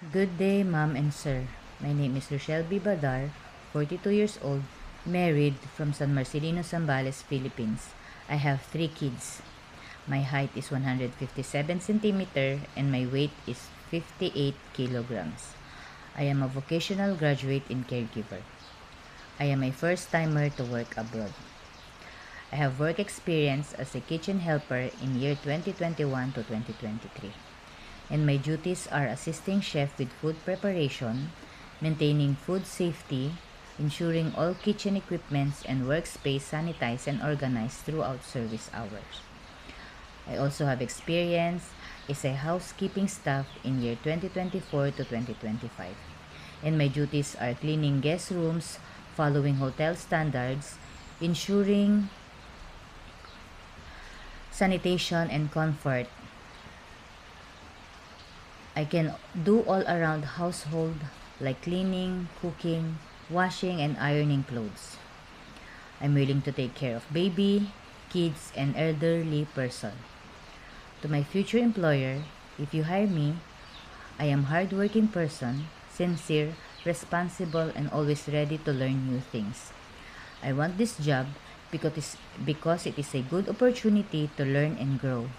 Good day, ma'am and sir. My name is Rochelle B. Badar, 42 years old, married from San Marcelino, Zambales, Philippines. I have 3 kids. My height is 157 centimeter and my weight is 58 kilograms. I am a vocational graduate in caregiver. I am a first timer to work abroad. I have work experience as a kitchen helper in year 2021 to 2023. And my duties are assisting chef with food preparation, maintaining food safety, ensuring all kitchen equipments and workspace sanitized and organized throughout service hours. I also have experience as a housekeeping staff in year 2024 to 2025. And my duties are cleaning guest rooms, following hotel standards, ensuring sanitation and comfort. I can do all around household like cleaning, cooking, washing, and ironing clothes. I'm willing to take care of baby, kids, and elderly person. To my future employer, if you hire me, I am hardworking person, sincere, responsible, and always ready to learn new things. I want this job because it is a good opportunity to learn and grow.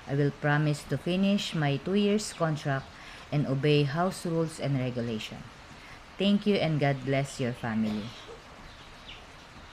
I will promise to finish my 2 years contract and obey house rules and regulation. Thank you and God bless your family.